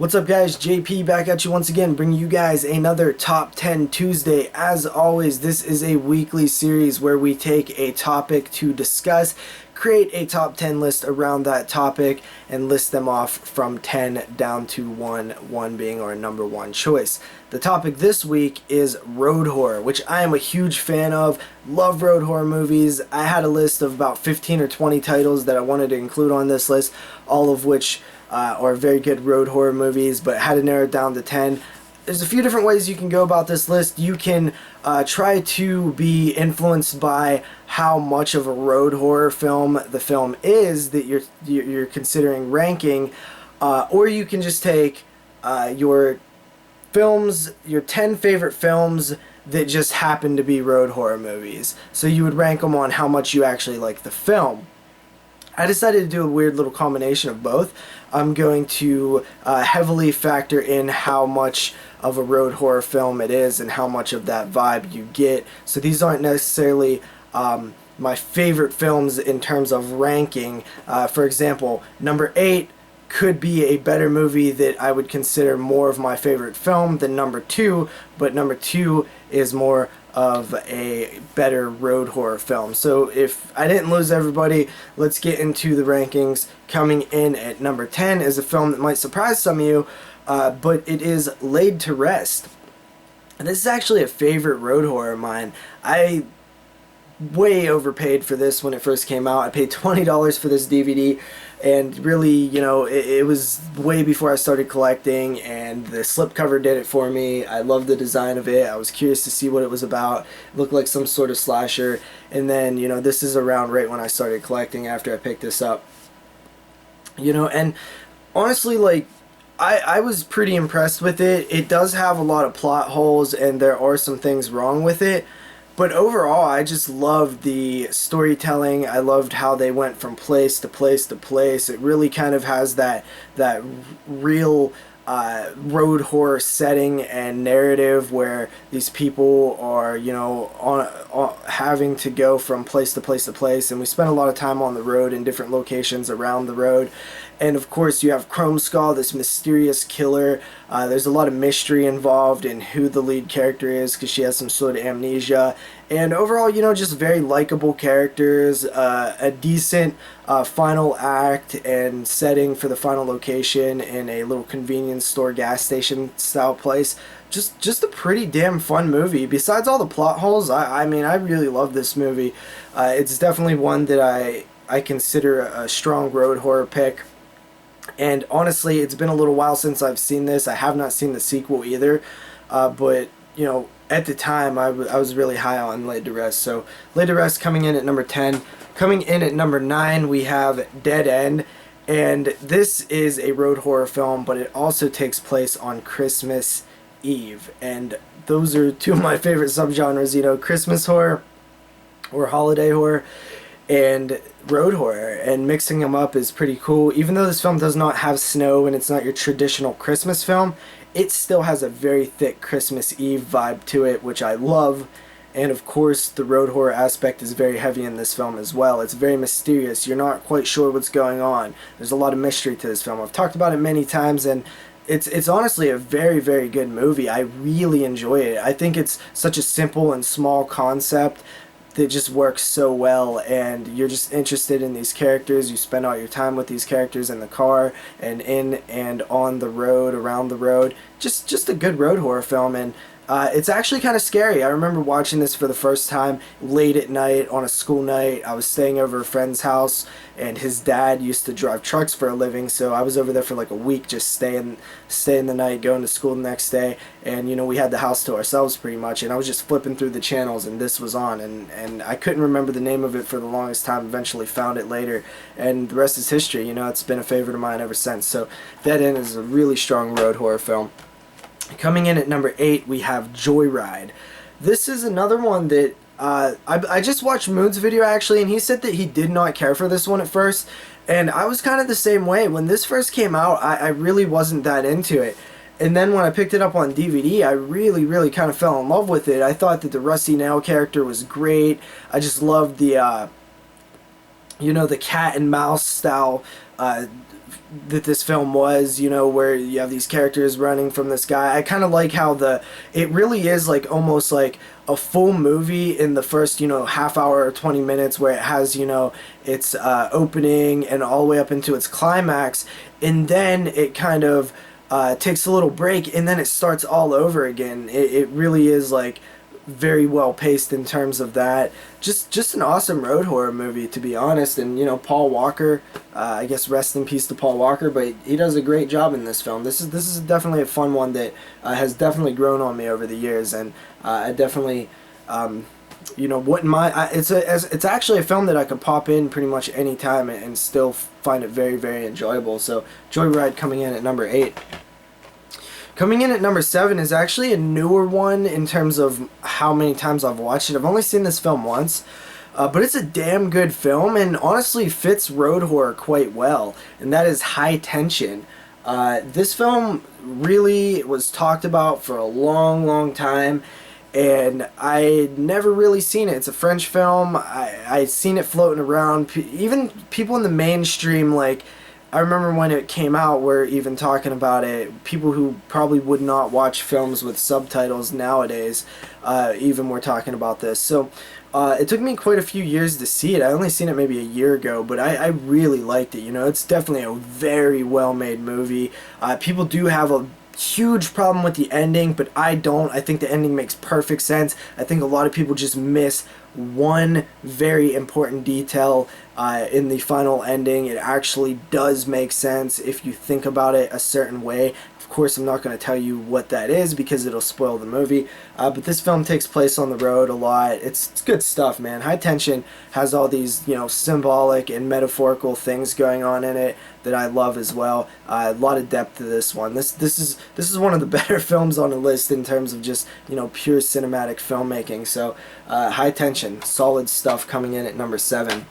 What's up, guys? JP back at you once again, bringing you guys another Top 10 Tuesday. As always, this is a weekly series where we take a topic to discuss, create a top 10 list around that topic, and list them off from 10 down to 1 being our number one choice. The topic this week is road horror, which I am a huge fan of. Love road horror movies. I had a list of about 15 or 20 titles that I wanted to include on this list, all of which are very good road horror movies, but had to narrow it down to 10. There's a few different ways you can go about this list. You can try to be influenced by how much of a road horror film the film is that you're considering ranking, or you can just take your 10 favorite films that just happen to be road horror movies. So you would rank them on how much you actually like the film. I decided to do a weird little combination of both. I'm going to heavily factor in how much of a road horror film it is and how much of that vibe you get. So these aren't necessarily my favorite films in terms of ranking. For example, number 8 could be a better movie that I would consider more of my favorite film than number 2, but number 2 is more of a better road horror film. So if I didn't lose everybody, let's get into the rankings. Coming in at number 10 is a film that might surprise some of you, but it is Laid to Rest. And this is actually a favorite road horror of mine. I way overpaid for this when it first came out. I paid $20 for this DVD, and really, it was way before I started collecting, and the slipcover did it for me. I loved the design of it. I was curious to see what it was about. It looked like some sort of slasher, and then, this is around right when I started collecting after I picked this up. And honestly, I was pretty impressed with it. It does have a lot of plot holes, and there are some things wrong with it. But overall, I just loved the storytelling. I loved how they went from place to place to place. It really kind of has that real road horror setting and narrative where these people are, having to go from place to place to place. And we spent a lot of time on the road in different locations around the road. And of course, you have Chrome Skull, this mysterious killer. There's a lot of mystery involved in who the lead character is because she has some sort of amnesia. And overall, just very likable characters, a decent final act and setting for the final location in a little convenience store gas station style place. Just a pretty damn fun movie. Besides all the plot holes, I mean, I really love this movie. It's definitely one that I consider a strong road horror pick. And honestly, it's been a little while since I've seen this. I have not seen the sequel either. But, at the time, I was really high on Laid to Rest. So, Laid to Rest coming in at number 10. Coming in at number 9, we have Dead End. And this is a road horror film, but it also takes place on Christmas Eve. And those are two of my favorite subgenres, Christmas horror or holiday horror and road horror, and mixing them up is pretty cool. Even though this film does not have snow and it's not your traditional Christmas film, it still has a very thick Christmas Eve vibe to it, which I love. And of course, the road horror aspect is very heavy in this film as well. It's very mysterious. You're not quite sure what's going on. There's a lot of mystery to this film. I've talked about it many times, and it's honestly a very, very good movie. I really enjoy it. I think it's such a simple and small concept that just works so well, and you're just interested in these characters. You spend all your time with these characters in the car and in and on the road, around the road. Just a good road horror film, and it's actually kind of scary. I remember watching this for the first time late at night on a school night. I was staying over a friend's house, and his dad used to drive trucks for a living, so I was over there for like a week just staying the night, going to school the next day, and we had the house to ourselves pretty much, and I was just flipping through the channels, and this was on, and I couldn't remember the name of it for the longest time. Eventually found it later, and the rest is history. It's been a favorite of mine ever since. So Dead End is a really strong road horror film. Coming in at number 8, we have Joyride. This is another one that I just watched Moon's video actually, and he said that he did not care for this one at first, and I was kind of the same way. When this first came out, I really wasn't that into it. And then when I picked it up on DVD, I really, really kind of fell in love with it. I thought that the Rusty Nail character was great. I just loved the, the cat and mouse style that this film was, you know, where you have these characters running from this guy. I kind of like how it really is like almost like a full movie in the first, you know, half hour or 20 minutes, where it has, you know, its opening and all the way up into its climax, and then it kind of takes a little break, and then it starts all over again. It really is like very well paced in terms of that. Just an awesome road horror movie, to be honest. And you know, Paul Walker, I guess rest in peace to Paul Walker, but he does a great job in this film. This is definitely a fun one that has definitely grown on me over the years, and I definitely you know, wouldn't mind. It's actually a film that I could pop in pretty much any time and still find it very, very enjoyable. So Joyride coming in at number 8. Coming in at number 7 is actually a newer one in terms of how many times I've watched it. I've only seen this film once, but it's a damn good film and honestly fits road horror quite well, and that is High Tension. This film really was talked about for a long, long time, and I never really seen it. It's a French film. I seen it floating around. Even people in the mainstream, like, I remember when it came out, were even talking about it. People who probably would not watch films with subtitles nowadays even were talking about this. So it took me quite a few years to see it. I only seen it maybe a year ago, but I really liked it. You know, it's definitely a very well-made movie. People do have a huge problem with the ending, but I don't. I think the ending makes perfect sense. I think a lot of people just miss one very important detail in the final ending. It actually does make sense if you think about it a certain way. Of course, I'm not going to tell you what that is because it'll spoil the movie, but this film takes place on the road a lot. It's good stuff, man. High Tension has all these, you know, symbolic and metaphorical things going on in it that I love as well. A lot of depth to this one. This is one of the better films on the list in terms of just, you know, pure cinematic filmmaking. So High Tension, solid stuff, coming in at number 7.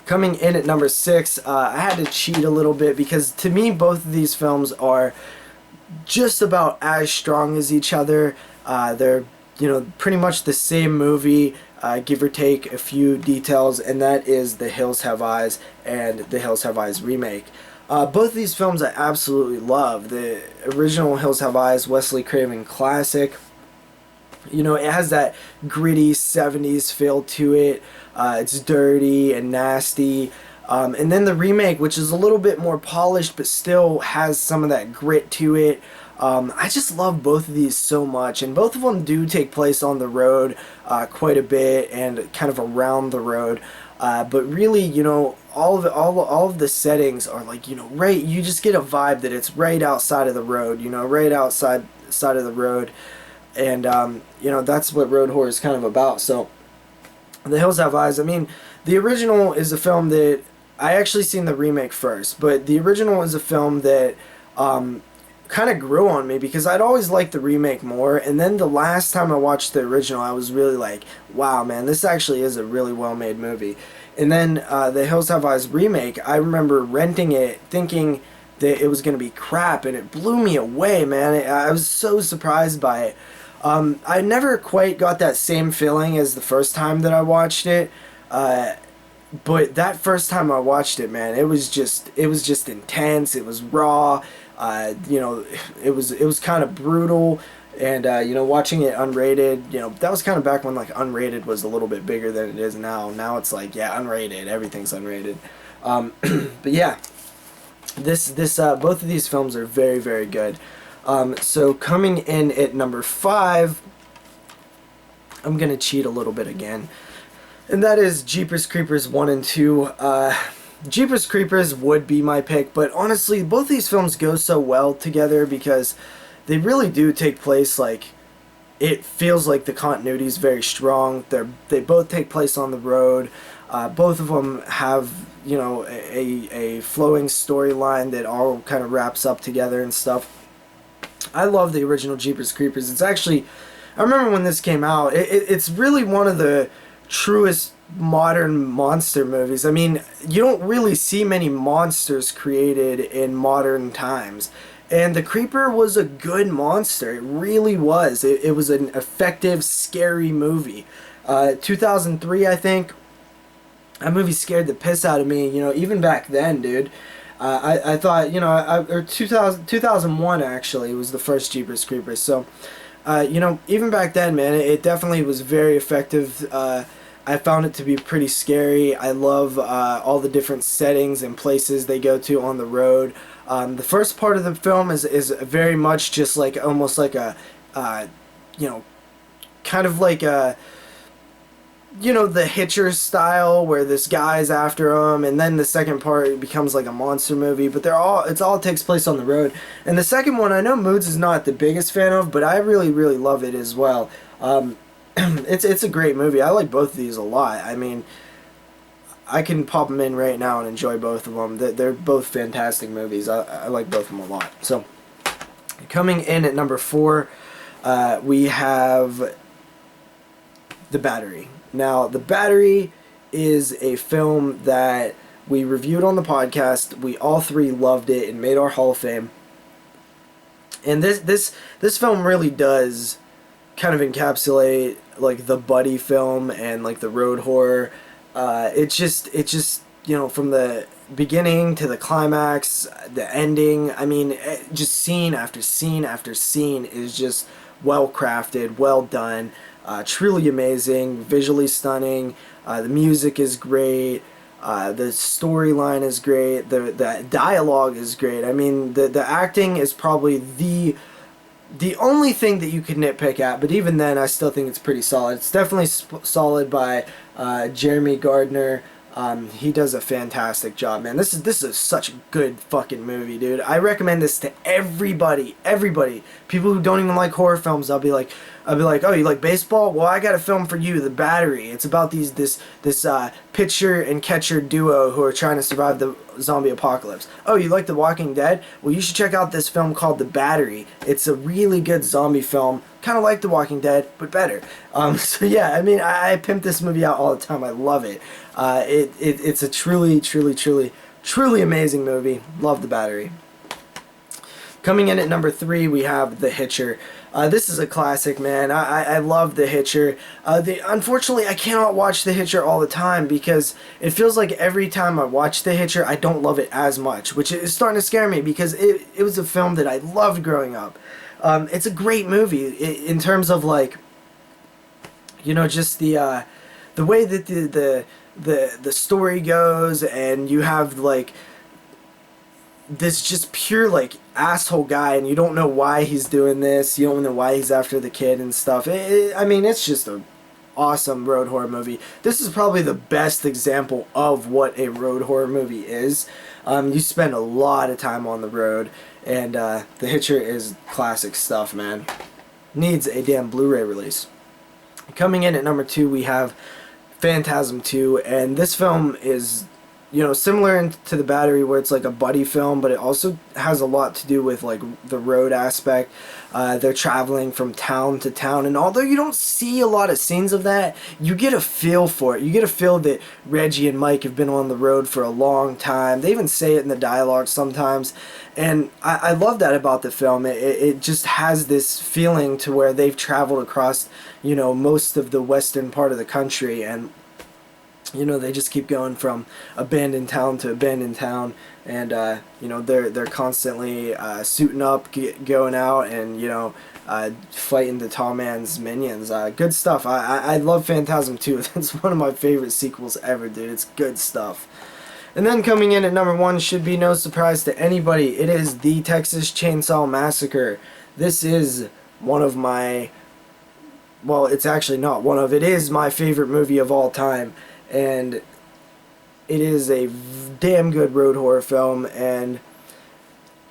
Coming in at number 6, I had to cheat a little bit because to me both of these films are just about as strong as each other. They're, you know, pretty much the same movie, give or take a few details, and that is The Hills Have Eyes and The Hills Have Eyes remake. Both of these films I absolutely love. The original Hills Have Eyes, Wesley Craven classic. You know, it has that gritty 70s feel to it. It's dirty and nasty. And then the remake, which is a little bit more polished but still has some of that grit to it. I just love both of these so much, and both of them do take place on the road quite a bit and kind of around the road. But really, you know, all of the settings are like, you know, right. You just get a vibe that it's right outside of the road. You know, right outside of the road, and you know, that's what road horror is kind of about. So, The Hills Have Eyes. I mean, the original is a film that I actually seen the remake first, but the original is a film that kind of grew on me because I'd always liked the remake more, and then the last time I watched the original, I was really like, wow, man, this actually is a really well-made movie. And then The Hills Have Eyes remake, I remember renting it thinking that it was going to be crap, and it blew me away, man. I was so surprised by it. I never quite got that same feeling as the first time that I watched it, but that first time I watched it, man, it was just intense. It was raw. You know, it was kind of brutal, and you know, watching it unrated, you know, that was kind of back when like unrated was a little bit bigger than it is now. Now it's like, yeah, unrated, everything's unrated. But yeah, both of these films are very, very good. So coming in at number 5, I'm gonna cheat a little bit again, and that is Jeepers Creepers 1 and 2. Jeepers Creepers would be my pick, but honestly, both these films go so well together because they really do take place, like, it feels like the continuity is very strong. They both take place on the road. Both of them have, you know, a flowing storyline that all kind of wraps up together and stuff. I love the original Jeepers Creepers. It's actually, I remember when this came out, it's really one of the truest modern monster movies. I mean, you don't really see many monsters created in modern times, and the Creeper was a good monster. It really was. It was an effective, scary movie. 2003, I think. That movie scared the piss out of me, you know, even back then, dude. I thought, or 2001 actually was the first Jeepers Creepers. So, even back then, man, it definitely was very effective. I found it to be pretty scary. I love all the different settings and places they go to on the road. The first part of the film is very much just like almost like a, you know, kind of like a, the Hitcher style where this guy's after him, and then the second part becomes like a monster movie. But it all takes place on the road. And the second one, I know Moods is not the biggest fan of, but I really really love it as well. It's a great movie. I like both of these a lot. I mean, I can pop them in right now and enjoy both of them. They're both fantastic movies. I like both of them a lot. So, coming in at number 4, we have The Battery. Now, The Battery is a film that we reviewed on the podcast. We all three loved it and made our Hall of Fame. And this film really does kind of encapsulate like the buddy film and like the road horror. It just from the beginning to the climax, the ending. I mean, just scene after scene after scene is just well crafted, well done. Truly amazing, visually stunning. The music is great. The storyline is great. The dialogue is great. I mean, the acting is probably the only thing that you could nitpick at, but even then, I still think it's pretty solid. It's definitely solid by Jeremy Gardner. He does a fantastic job, man. This is such a good fucking movie, dude. I recommend this to everybody. People who don't even like horror films, I'll be like, oh, you like baseball? Well, I got a film for you, The Battery. It's about this pitcher and catcher duo who are trying to survive the zombie apocalypse. Oh, you like The Walking Dead? Well, you should check out this film called The Battery. It's a really good zombie film, kind of like The Walking Dead, but better. So yeah, I mean, I pimp this movie out all the time. I love it. It's a truly amazing movie. Love The Battery. Coming in at number 3, we have The Hitcher. This is a classic, man. I love The Hitcher. Unfortunately, I cannot watch The Hitcher all the time because it feels like every time I watch The Hitcher, I don't love it as much, which is starting to scare me because it was a film that I loved growing up. It's a great movie in terms of like, just the way that the story goes, and you have like this just pure like asshole guy, and you don't know why he's doing this. You don't know why he's after the kid and stuff. I mean, it's just a awesome road horror movie. This is probably the best example of what a road horror movie is. You spend a lot of time on the road, and The Hitcher is classic stuff, man. Needs a damn Blu-ray release. Coming in at number 2, we have Phantasm II, and this film is similar to The Battery, where it's like a buddy film, but it also has a lot to do with like the road aspect. They're traveling from town to town, and although you don't see a lot of scenes of that, you get a feel for it. You get a feel that Reggie and Mike have been on the road for a long time. They even say it in the dialogue sometimes, and I love that about the film. It just has this feeling to where they've traveled across most of the western part of the country, and they just keep going from abandoned town to abandoned town, and they're constantly suiting up, going out, and fighting the tall man's minions. Good stuff. I love Phantasm 2. It's one of my favorite sequels ever, dude. It's good stuff. And then coming in at number 1 should be no surprise to anybody. It is the Texas Chainsaw Massacre. This is one of my, well, it's actually not one of, it is my favorite movie of all time. And it is a damn good road horror film, and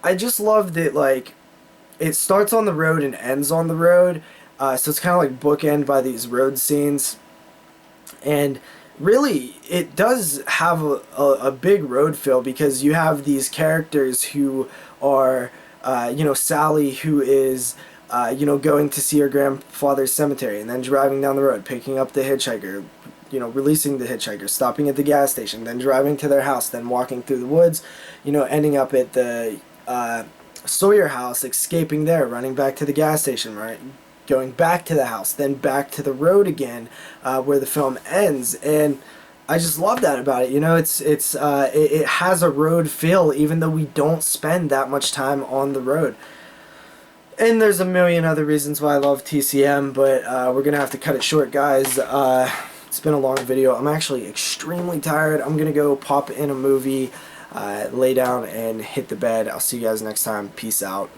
I just love that, like, it starts on the road and ends on the road, so it's kind of like bookend by these road scenes, and really, it does have a big road feel, because you have these characters who are, Sally, who is, going to see her grandfather's cemetery, and then driving down the road, picking up the hitchhiker, releasing the hitchhiker, stopping at the gas station, then driving to their house, then walking through the woods, ending up at the Sawyer house, escaping there, running back to the gas station, right, going back to the house, then back to the road again, where the film ends. And I just love that about it. You know, it has a road feel, even though we don't spend that much time on the road. And there's a million other reasons why I love TCM, but we're gonna have to cut it short, guys. It's been a long video. I'm actually extremely tired. I'm gonna go pop in a movie, lay down, and hit the bed. I'll see you guys next time. Peace out.